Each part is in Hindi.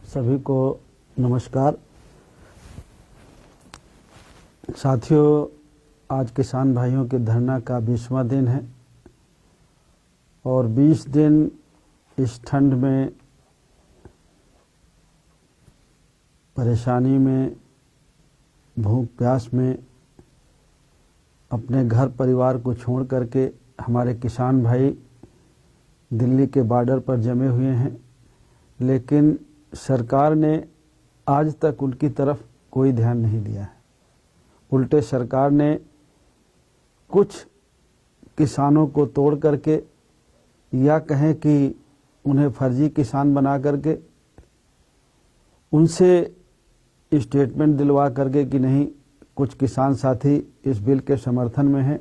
सभी को नमस्कार। साथियों, आज किसान भाइयों के धरना का 20वां दिन है और 20 दिन इस ठंड में, परेशानी में, भूख प्यास में अपने घर परिवार को छोड़ करके हमारे किसान भाई दिल्ली के बॉर्डर पर जमे हुए हैं। लेकिन सरकार ने आज तक उनकी तरफ कोई ध्यान नहीं दिया है। उल्टे सरकार ने कुछ किसानों को तोड़ करके, या कहें कि उन्हें फर्जी किसान बना करके, उनसे स्टेटमेंट दिलवा करके कि नहीं, कुछ किसान साथी इस बिल के समर्थन में हैं।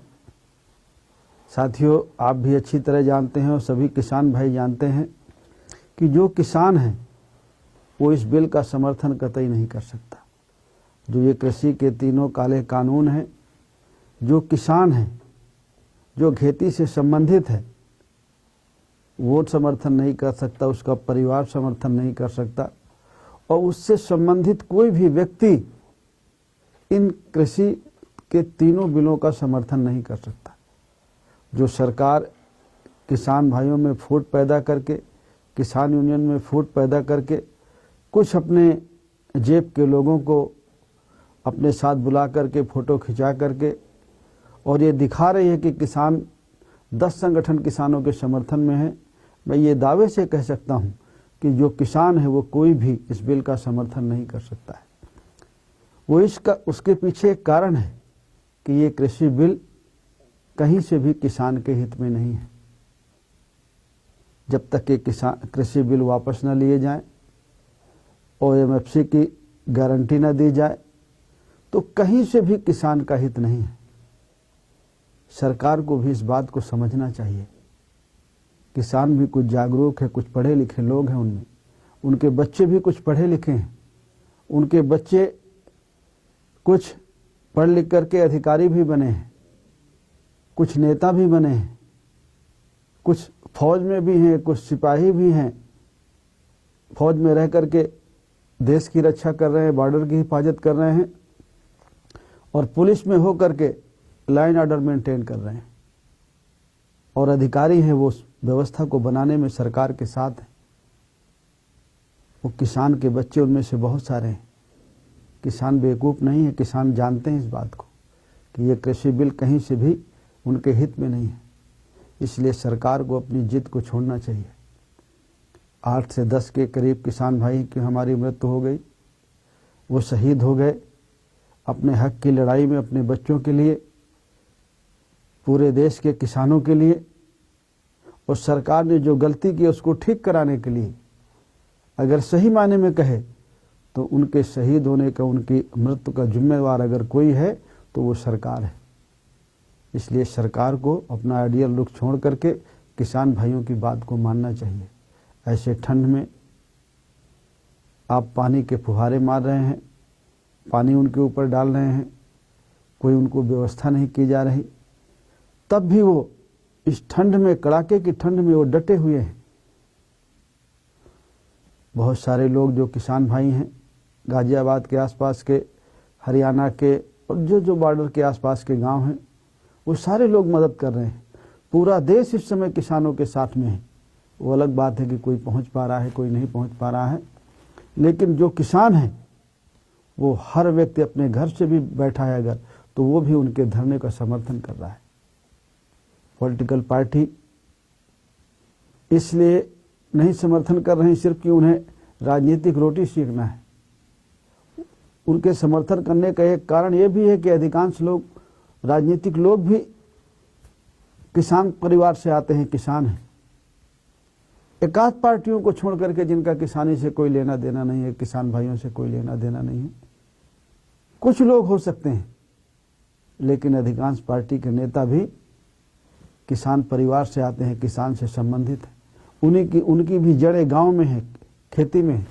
साथियों, आप भी अच्छी तरह जानते हैं और सभी किसान भाई जानते हैं कि जो किसान हैं वो इस बिल का समर्थन कतई नहीं कर सकता। जो ये कृषि के तीनों काले कानून हैं, जो किसान हैं, जो खेती से संबंधित है, वो समर्थन नहीं कर सकता, उसका परिवार समर्थन नहीं कर सकता और उससे संबंधित कोई भी व्यक्ति इन कृषि के तीनों बिलों का समर्थन नहीं कर सकता। जो सरकार किसान भाइयों में फूट पैदा करके, किसान यूनियन में फूट पैदा करके, कुछ अपने जेब के लोगों को अपने साथ बुला करके फ़ोटो खिंचा करके और ये दिखा रही है कि किसान 10 संगठन किसानों के समर्थन में है। मैं ये दावे से कह सकता हूँ कि जो किसान है वो कोई भी इस बिल का समर्थन नहीं कर सकता है। वो उसके पीछे एक कारण है कि ये कृषि बिल कहीं से भी किसान के हित में नहीं है। जब तक ये कृषि बिल वापस न लिए जाएं और एमएफसी की गारंटी न दी जाए तो कहीं से भी किसान का हित नहीं है। सरकार को भी इस बात को समझना चाहिए। किसान भी कुछ जागरूक है, कुछ पढ़े लिखे लोग हैं उनमें, उनके बच्चे भी कुछ पढ़े लिखे हैं, उनके बच्चे कुछ पढ़ लिख करके अधिकारी भी बने हैं, कुछ नेता भी बने हैं, कुछ फौज में भी हैं, कुछ सिपाही भी हैं, फौज में रह करके देश की रक्षा कर रहे हैं, बॉर्डर की हिफाजत कर रहे हैं और पुलिस में हो करके लाइन ऑर्डर मेंटेन कर रहे हैं और अधिकारी हैं, वो व्यवस्था को बनाने में सरकार के साथ हैं। वो किसान के बच्चे उनमें से बहुत सारे हैं। किसान बेवकूफ़ नहीं है, किसान जानते हैं इस बात को कि ये कृषि बिल कहीं से भी उनके हित में नहीं है। इसलिए सरकार को अपनी जिद को छोड़ना चाहिए। 8 से 10 के करीब किसान भाई की हमारी मृत्यु हो गई। वो शहीद हो गए अपने हक की लड़ाई में, अपने बच्चों के लिए, पूरे देश के किसानों के लिए। और सरकार ने जो गलती की उसको ठीक कराने के लिए, अगर सही मायने में कहे तो उनके शहीद होने का, उनकी मृत्यु का जिम्मेवार अगर कोई है तो वो सरकार है। इसलिए सरकार को अपना आइडियल लुक छोड़ करके किसान भाइयों की बात को मानना चाहिए। ऐसे ठंड में आप पानी के फुहारे मार रहे हैं, पानी उनके ऊपर डाल रहे हैं, कोई उनको व्यवस्था नहीं की जा रही, तब भी वो इस ठंड में, कड़ाके की ठंड में वो डटे हुए हैं। बहुत सारे लोग जो किसान भाई हैं, गाजियाबाद के आसपास के, हरियाणा के और जो बॉर्डर के आसपास के गांव हैं, वो सारे लोग मदद कर रहे हैं। पूरा देश इस समय किसानों के साथ में है। वो अलग बात है कि कोई पहुंच पा रहा है, कोई नहीं पहुंच पा रहा है, लेकिन जो किसान हैं वो हर व्यक्ति अपने घर से भी बैठा है अगर, तो वो भी उनके धरने का समर्थन कर रहा है। पॉलिटिकल पार्टी इसलिए नहीं समर्थन कर रहे हैं सिर्फ कि उन्हें राजनीतिक रोटी सीखना है। उनके समर्थन करने का एक कारण ये भी है कि अधिकांश लोग, राजनीतिक लोग भी किसान परिवार से आते हैं, किसान हैं। एकाध पार्टियों को छोड़ करके जिनका किसानी से कोई लेना देना नहीं है, किसान भाइयों से कोई लेना देना नहीं है, कुछ लोग हो सकते हैं, लेकिन अधिकांश पार्टी के नेता भी किसान परिवार से आते हैं, किसान से संबंधित हैं। उनकी भी जड़ें गांव में है, खेती में है।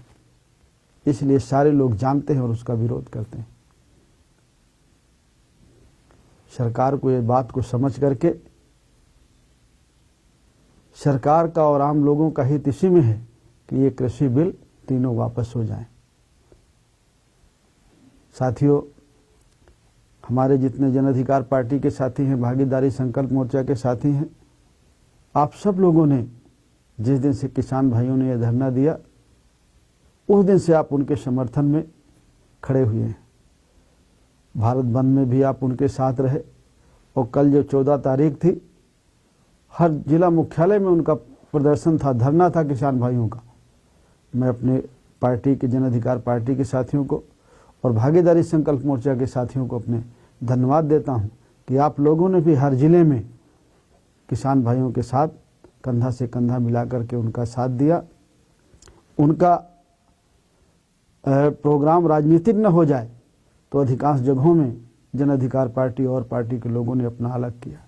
इसलिए सारे लोग जानते हैं और उसका विरोध करते हैं। सरकार को ये बात को समझ करके, सरकार का और आम लोगों का हित इसी में है कि ये कृषि बिल तीनों वापस हो जाएं। साथियों, हमारे जितने जन अधिकार पार्टी के साथी हैं, भागीदारी संकल्प मोर्चा के साथी हैं, आप सब लोगों ने जिस दिन से किसान भाइयों ने यह धरना दिया, उस दिन से आप उनके समर्थन में खड़े हुए हैं। भारत बंद में भी आप उनके साथ रहे और कल जो 14 तारीख थी, हर जिला मुख्यालय में उनका प्रदर्शन था, धरना था किसान भाइयों का। मैं अपने पार्टी के जन अधिकार पार्टी के साथियों को और भागीदारी संकल्प मोर्चा के साथियों को अपने धन्यवाद देता हूं कि आप लोगों ने भी हर जिले में किसान भाइयों के साथ कंधा से कंधा मिलाकर के उनका साथ दिया। उनका प्रोग्राम राजनीतिक न हो जाए तो अधिकांश जगहों में जन अधिकार पार्टी और पार्टी के लोगों ने अपना अलग किया।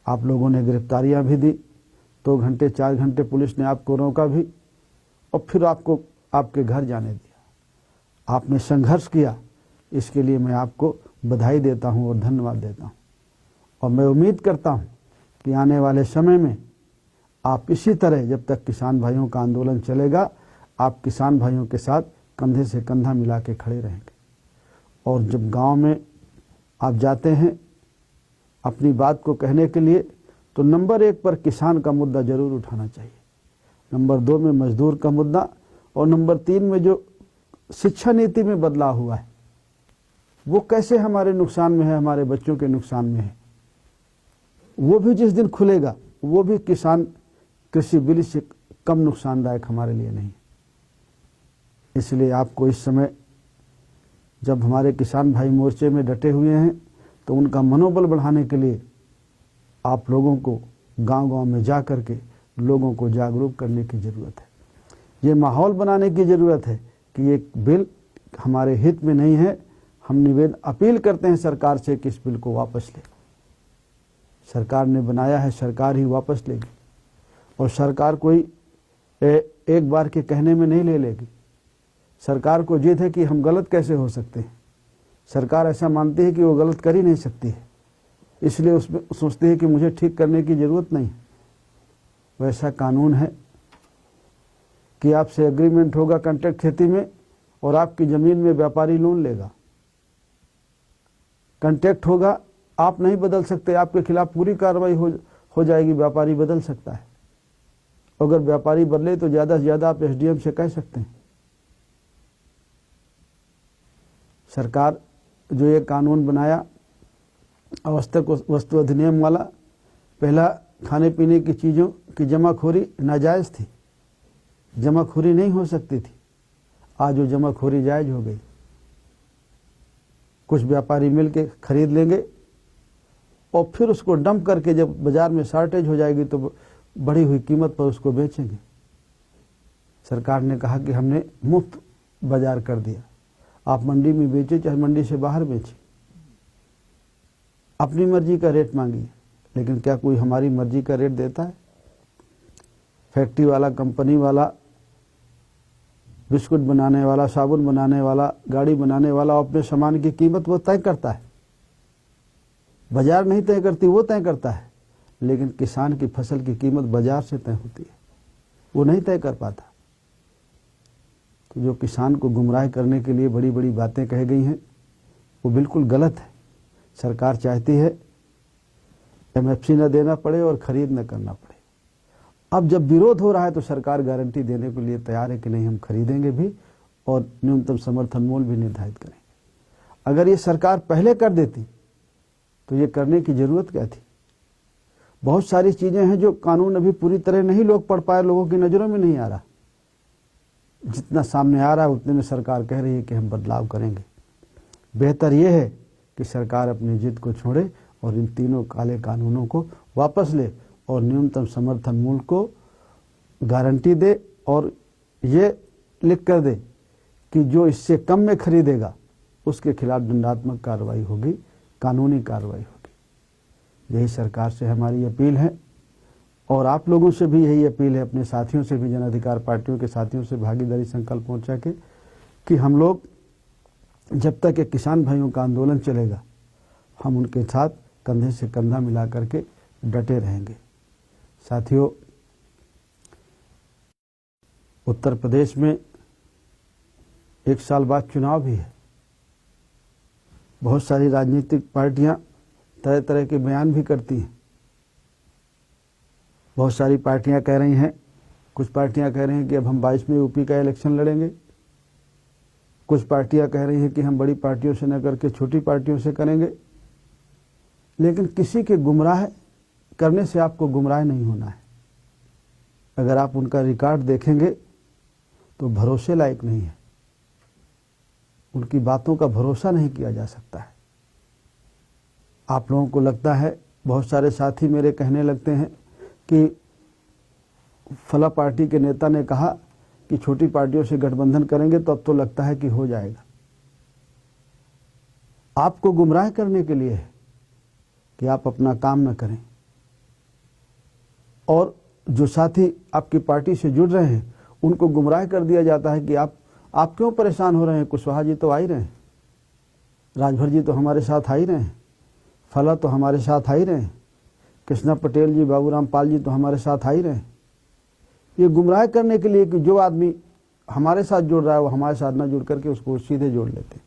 आप लोगों ने गिरफ्तारियां भी दी, 2 घंटे 4 घंटे पुलिस ने आपको रोका भी और फिर आपको आपके घर जाने दिया। आपने संघर्ष किया, इसके लिए मैं आपको बधाई देता हूं और धन्यवाद देता हूं। और मैं उम्मीद करता हूं कि आने वाले समय में आप इसी तरह, जब तक किसान भाइयों का आंदोलन चलेगा, आप किसान भाइयों के साथ कंधे से कंधा मिला के खड़े रहेंगे। और जब गांव में आप जाते हैं अपनी बात को कहने के लिए, तो नंबर 1 पर किसान का मुद्दा जरूर उठाना चाहिए, नंबर 2 में मजदूर का मुद्दा, और नंबर 3 में जो शिक्षा नीति में बदलाव हुआ है वो कैसे हमारे नुकसान में है, हमारे बच्चों के नुकसान में है। वो भी जिस दिन खुलेगा, वो भी किसान कृषि बिल से कम नुकसानदायक हमारे लिए नहीं। इसलिए आपको इस समय जब हमारे किसान भाई मोर्चे में डटे हुए हैं, तो उनका मनोबल बढ़ाने के लिए आप लोगों को गांव-गांव में जा कर के लोगों को जागरूक करने की ज़रूरत है। ये माहौल बनाने की ज़रूरत है कि ये बिल हमारे हित में नहीं है। हम अपील करते हैं सरकार से कि इस बिल को वापस ले। सरकार ने बनाया है, सरकार ही वापस लेगी, और सरकार कोई एक बार के कहने में नहीं ले लेगी। सरकार को जिद है कि हम गलत कैसे हो सकते हैं। सरकार ऐसा मानती है कि वो गलत कर ही नहीं सकती है, इसलिए उसमें सोचती है कि मुझे ठीक करने की ज़रूरत नहीं। वैसा कानून है कि आपसे एग्रीमेंट होगा कॉन्ट्रैक्ट खेती में, और आपकी ज़मीन में व्यापारी लोन लेगा। कॉन्ट्रैक्ट होगा, आप नहीं बदल सकते, आपके खिलाफ पूरी कार्रवाई हो जाएगी। व्यापारी बदल सकता है, अगर व्यापारी बदले तो ज़्यादा से ज़्यादा आप एसडीएम से कह सकते हैं। सरकार जो ये कानून बनाया आवश्यक वस्तु अधिनियम वाला, पहला खाने पीने की चीज़ों की जमाखोरी नाजायज़ थी, जमाखोरी नहीं हो सकती थी। आज वो जमाखोरी जायज़ हो गई। कुछ व्यापारी मिल के खरीद लेंगे और फिर उसको डंप करके जब बाजार में शॉर्टेज हो जाएगी तो बढ़ी हुई कीमत पर उसको बेचेंगे। सरकार ने कहा कि हमने मुफ्त बाजार कर दिया, आप मंडी में बेचे चाहे मंडी से बाहर बेचे, अपनी मर्जी का रेट मांगिए। लेकिन क्या कोई हमारी मर्जी का रेट देता है? फैक्ट्री वाला, कंपनी वाला, बिस्कुट बनाने वाला, साबुन बनाने वाला, गाड़ी बनाने वाला अपने सामान की कीमत वो तय करता है, बाजार नहीं तय करती, वो तय करता है। लेकिन किसान की फसल की कीमत बाजार से तय होती है, वो नहीं तय कर पाता। तो जो किसान को गुमराह करने के लिए बड़ी बड़ी बातें कही गई हैं, वो बिल्कुल गलत है। सरकार चाहती है एमएफसी न देना पड़े और खरीद न करना पड़े। अब जब विरोध हो रहा है तो सरकार गारंटी देने के लिए तैयार है कि नहीं, हम खरीदेंगे भी और न्यूनतम समर्थन मूल्य भी निर्धारित करेंगे। अगर ये सरकार पहले कर देती तो ये करने की ज़रूरत क्या थी? बहुत सारी चीज़ें हैं जो कानून अभी पूरी तरह नहीं लोग पढ़ पाए, लोगों की नज़रों में नहीं आ रहा। जितना सामने आ रहा है उतने में सरकार कह रही है कि हम बदलाव करेंगे। बेहतर यह है कि सरकार अपनी जिद को छोड़े और इन तीनों काले कानूनों को वापस ले और न्यूनतम समर्थन मूल्य को गारंटी दे और ये लिख कर दे कि जो इससे कम में खरीदेगा उसके खिलाफ दंडात्मक कार्रवाई होगी, कानूनी कार्रवाई होगी। यही सरकार से हमारी अपील है और आप लोगों से भी यही अपील है, अपने साथियों से भी, जन अधिकार पार्टियों के साथियों से, भागीदारी संकल्प मोर्चा के, कि हम लोग जब तक ये किसान भाइयों का आंदोलन चलेगा हम उनके साथ कंधे से कंधा मिला करके डटे रहेंगे। साथियों, उत्तर प्रदेश में 1 साल बाद चुनाव भी है। बहुत सारी राजनीतिक पार्टियां तरह तरह के बयान भी करती हैं। बहुत सारी पार्टियां कह रही हैं, कुछ पार्टियां कह रही हैं कि अब हम 22 में यूपी का इलेक्शन लड़ेंगे। कुछ पार्टियां कह रही हैं कि हम बड़ी पार्टियों से न करके छोटी पार्टियों से करेंगे। लेकिन किसी के गुमराह करने से आपको गुमराह नहीं होना है। अगर आप उनका रिकॉर्ड देखेंगे तो भरोसे लायक नहीं है। उनकी बातों का भरोसा नहीं किया जा सकता है। आप लोगों को लगता है, बहुत सारे साथी मेरे कहने लगते हैं कि फला पार्टी के नेता ने कहा कि छोटी पार्टियों से गठबंधन करेंगे, तो अब तो लगता है कि हो जाएगा। आपको गुमराह करने के लिए है कि आप अपना काम न करें। और जो साथी आपकी पार्टी से जुड़ रहे हैं उनको गुमराह कर दिया जाता है कि आप क्यों परेशान हो रहे हैं, कुशवाहा जी तो आ ही रहे हैं, राजभर जी तो हमारे साथ आ ही रहे हैं, फला तो हमारे साथ आ ही रहे हैं, कृष्णा पटेल जी, बाबूराम पाल जी तो हमारे साथ आ ही रहे हैं। ये गुमराह करने के लिए कि जो आदमी हमारे साथ जुड़ रहा है वो हमारे साथ ना जुड़ करके उसको सीधे जोड़ लेते हैं।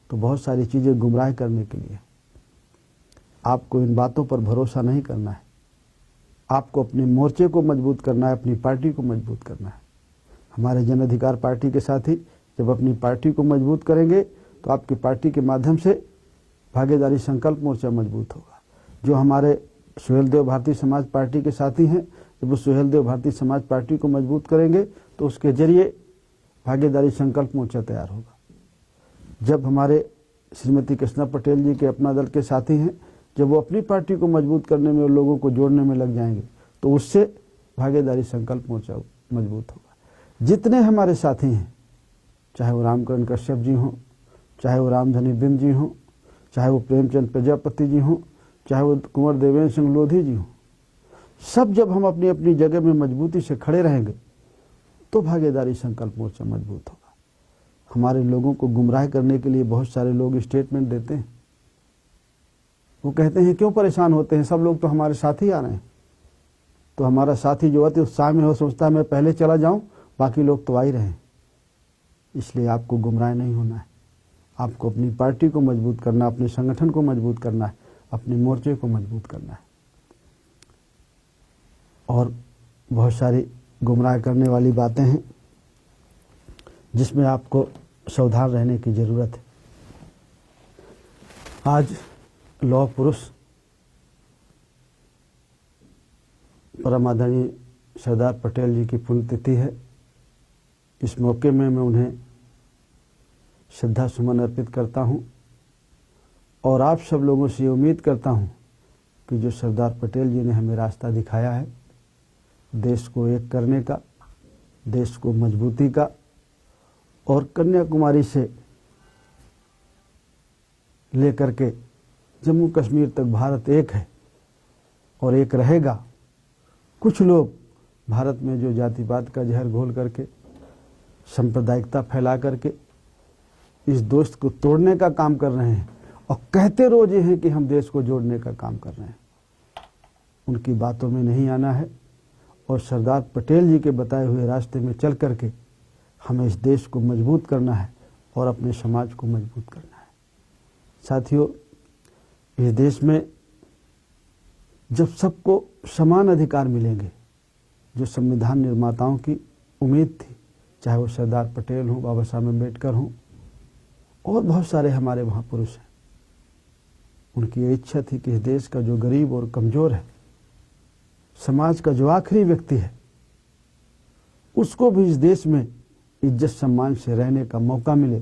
तो बहुत सारी चीज़ें गुमराह करने के लिए। आपको इन बातों पर भरोसा नहीं करना है। आपको अपने मोर्चे को मजबूत करना है, अपनी पार्टी को मजबूत करना है। हमारे जन अधिकार पार्टी के साथी जब अपनी पार्टी को मजबूत करेंगे तो आपकी पार्टी के माध्यम से भागीदारी संकल्प मोर्चा मजबूत होगा। जो हमारे सुहेलदेव भारतीय समाज पार्टी के साथी हैं, जब वो सुहेलदेव भारतीय समाज पार्टी को मजबूत करेंगे तो उसके जरिए भागीदारी संकल्प मोर्चा तैयार होगा। जब हमारे श्रीमती कृष्णा पटेल जी के अपना दल के साथी हैं, जब वो अपनी पार्टी को मजबूत करने में और लोगों को जोड़ने में लग जाएंगे तो उससे भागीदारी संकल्प मोर्चा मजबूत होगा। जितने हमारे साथी हैं, चाहे वो रामकरण कश्यप जी हों, चाहे वो रामधनी बिंद जी हों, चाहे वो प्रेमचंद प्रजापति जी हों, चाहे वो कुंवर देवेंद्र सिंह लोधी जी हों, सब जब हम अपनी अपनी जगह में मजबूती से खड़े रहेंगे तो भागीदारी संकल्प मोर्चा मजबूत होगा। हमारे लोगों को गुमराह करने के लिए बहुत सारे लोग स्टेटमेंट देते हैं। वो कहते हैं क्यों परेशान होते हैं, सब लोग तो हमारे साथ ही आ रहे हैं। तो हमारा साथी जो अति उत्साह में हो सोचता है मैं पहले चला जाऊं, बाकी लोग तो आ ही रहे हैं। इसलिए आपको गुमराह नहीं होना है। आपको अपनी पार्टी को मजबूत करना, अपने संगठन को मजबूत करना है, अपने मोर्चे को मजबूत करना है। और बहुत सारी गुमराह करने वाली बातें हैं जिसमें आपको सावधान रहने की ज़रूरत है। आज लौह पुरुष परम आदरणीय सरदार पटेल जी की पुण्यतिथि है। इस मौके में मैं उन्हें श्रद्धा सुमन अर्पित करता हूं और आप सब लोगों से ये उम्मीद करता हूं कि जो सरदार पटेल जी ने हमें रास्ता दिखाया है देश को एक करने का, देश को मजबूती का, और कन्याकुमारी से लेकर के जम्मू कश्मीर तक भारत एक है और एक रहेगा। कुछ लोग भारत में जो जातिवाद का जहर घोल करके, सांप्रदायिकता फैला करके इस दोस्त को तोड़ने का काम कर रहे हैं और कहते रोज ये हैं कि हम देश को जोड़ने का काम कर रहे हैं, उनकी बातों में नहीं आना है और सरदार पटेल जी के बताए हुए रास्ते में चल करके हमें इस देश को मजबूत करना है और अपने समाज को मजबूत करना है। साथियों, इस देश में जब सबको समान अधिकार मिलेंगे, जो संविधान निर्माताओं की उम्मीद थी, चाहे वो सरदार पटेल हों, बाबा साहब अम्बेडकर हों और बहुत सारे हमारे महापुरुष हैं, उनकी ये इच्छा थी कि इस देश का जो गरीब और कमज़ोर है, समाज का जो आखिरी व्यक्ति है, उसको भी इस देश में इज्जत सम्मान से रहने का मौका मिले,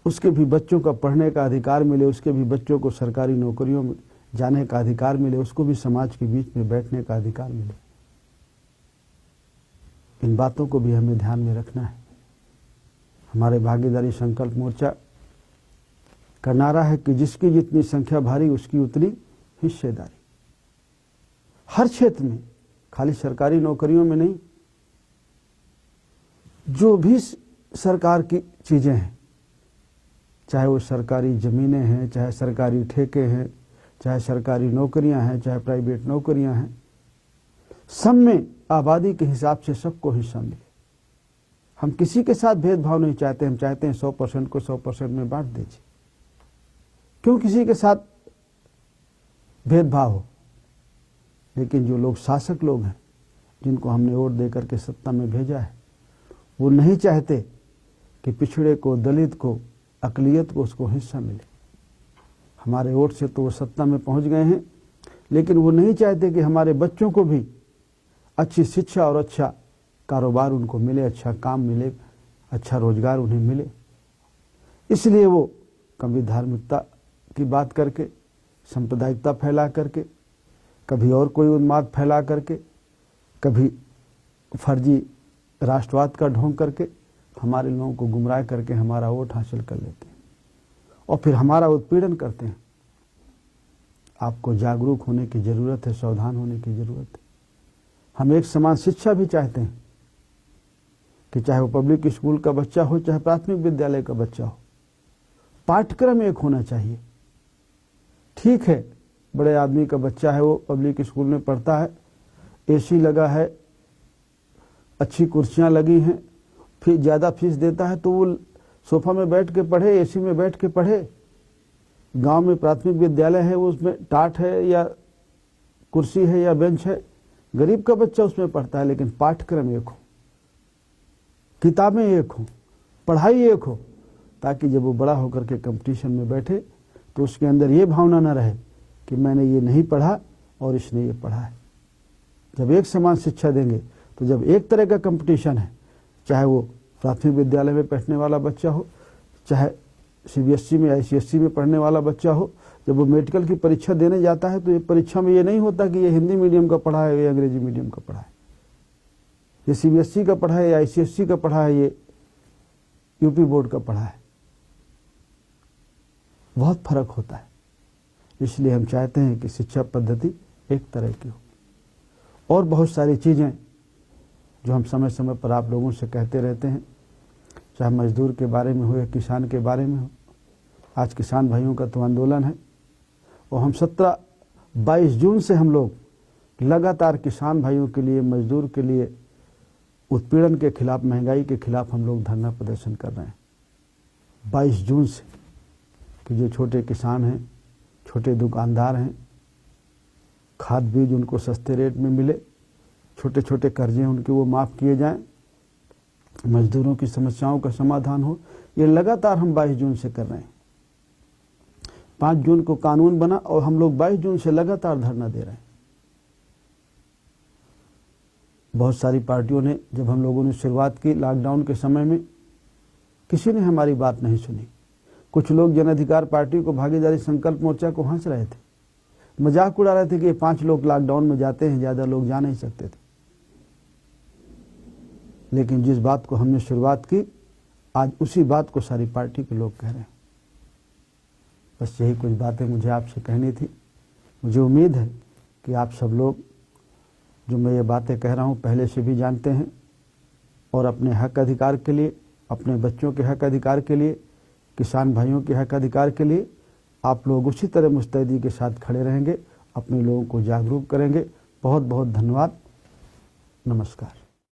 उसके भी बच्चों का पढ़ने का अधिकार मिले, उसके भी बच्चों को सरकारी नौकरियों में जाने का अधिकार मिले, उसको भी समाज के बीच में बैठने का अधिकार मिले। इन बातों को भी हमें ध्यान में रखना है। हमारे भागीदारी संकल्प मोर्चा का नारा है कि जिसकी जितनी संख्या भारी उसकी उतनी हिस्सेदारी। हर क्षेत्र में, खाली सरकारी नौकरियों में नहीं, जो भी सरकार की चीज़ें हैं, चाहे वो सरकारी ज़मीनें हैं, चाहे सरकारी ठेके हैं, चाहे सरकारी नौकरियां हैं, चाहे प्राइवेट नौकरियां हैं, सब में आबादी के हिसाब से सबको हिस्सा मिले। हम किसी के साथ भेदभाव नहीं चाहते, हम चाहते हैं 100% को 100% में बांट दीजिए। क्यों किसी के साथ भेदभाव हो? लेकिन जो लोग शासक लोग हैं, जिनको हमने वोट देकर के सत्ता में भेजा है, वो नहीं चाहते कि पिछड़े को, दलित को, अकलियत को उसको हिस्सा मिले। हमारे वोट से तो वो सत्ता में पहुंच गए हैं, लेकिन वो नहीं चाहते कि हमारे बच्चों को भी अच्छी शिक्षा और अच्छा कारोबार उनको मिले, अच्छा काम मिले, अच्छा रोजगार उन्हें मिले। इसलिए वो कभी धार्मिकता की बात करके, सांप्रदायिकता फैला करके, कभी और कोई उन्माद फैला करके, कभी फर्जी राष्ट्रवाद का ढोंग करके हमारे लोगों को गुमराह करके हमारा वोट हासिल कर लेते हैं और फिर हमारा उत्पीड़न करते हैं। आपको जागरूक होने की ज़रूरत है, सावधान होने की ज़रूरत है। हम एक समान शिक्षा भी चाहते हैं कि चाहे वो पब्लिक स्कूल का बच्चा हो, चाहे प्राथमिक विद्यालय का बच्चा हो, पाठ्यक्रम एक होना चाहिए। ठीक है, बड़े आदमी का बच्चा है, वो पब्लिक स्कूल में पढ़ता है, एसी लगा है, अच्छी कुर्सियां लगी हैं, फिर ज़्यादा फीस देता है तो वो सोफा में बैठ के पढ़े, एसी में बैठ के पढ़े। गांव में प्राथमिक विद्यालय है, वो उसमें टाट है या कुर्सी है या बेंच है, गरीब का बच्चा उसमें पढ़ता है, लेकिन पाठ्यक्रम एक हो, किताबें एक हो, पढ़ाई एक हो, ताकि जब वो बड़ा होकर के कंपटीशन में बैठे तो उसके अंदर ये भावना न रहे कि मैंने ये नहीं पढ़ा और इसने ये पढ़ा है। जब एक समान शिक्षा देंगे तो जब एक तरह का कंपटीशन है, चाहे वो प्राथमिक विद्यालय में पढ़ने वाला बच्चा हो, चाहे सीबीएसई में, आईसीएसई में पढ़ने वाला बच्चा हो, जब वो मेडिकल की परीक्षा देने जाता है तो ये परीक्षा में ये नहीं होता कि ये हिंदी मीडियम का पढ़ा है, ये अंग्रेजी मीडियम का पढ़ा है, ये सीबीएसई का पढ़ा है, ये आईसीएसई का पढ़ा है, ये यूपी बोर्ड का पढ़ा है। बहुत फर्क होता है। इसलिए हम चाहते हैं कि शिक्षा पद्धति एक तरह की हो। और बहुत सारी चीज़ें जो हम समय समय पर आप लोगों से कहते रहते हैं, चाहे मजदूर के बारे में हो या किसान के बारे में हो। आज किसान भाइयों का तो आंदोलन है और हम 17-22 जून से हम लोग लगातार किसान भाइयों के लिए, मजदूर के लिए, उत्पीड़न के खिलाफ, महंगाई के खिलाफ हम लोग धरना प्रदर्शन कर रहे हैं 22 जून से, कि जो छोटे किसान हैं, छोटे दुकानदार हैं, खाद बीज उनको सस्ते रेट में मिले, छोटे छोटे कर्जे उनके वो माफ़ किए जाएं, मजदूरों की समस्याओं का समाधान हो। ये लगातार हम 22 जून से कर रहे हैं। 5 जून को कानून बना और हम लोग 22 जून से लगातार धरना दे रहे हैं। बहुत सारी पार्टियों ने, जब हम लोगों ने शुरुआत की लॉकडाउन के समय में, किसी ने हमारी बात नहीं सुनी। कुछ लोग जन अधिकार पार्टी को, भागीदारी संकल्प मोर्चा को हंस रहे थे, मजाक उड़ा रहे थे कि 5 लोग लॉकडाउन में जाते हैं, ज़्यादा लोग जा नहीं सकते थे। लेकिन जिस बात को हमने शुरुआत की, आज उसी बात को सारी पार्टी के लोग कह रहे हैं। बस यही कुछ बातें मुझे आपसे कहनी थी। मुझे उम्मीद है कि आप सब लोग जो मैं ये बातें कह रहा हूँ पहले से भी जानते हैं और अपने हक अधिकार के लिए, अपने बच्चों के हक अधिकार के लिए, किसान भाइयों के हक अधिकार के लिए आप लोग उसी तरह मुस्तैदी के साथ खड़े रहेंगे, अपने लोगों को जागरूक करेंगे। बहुत बहुत धन्यवाद। नमस्कार।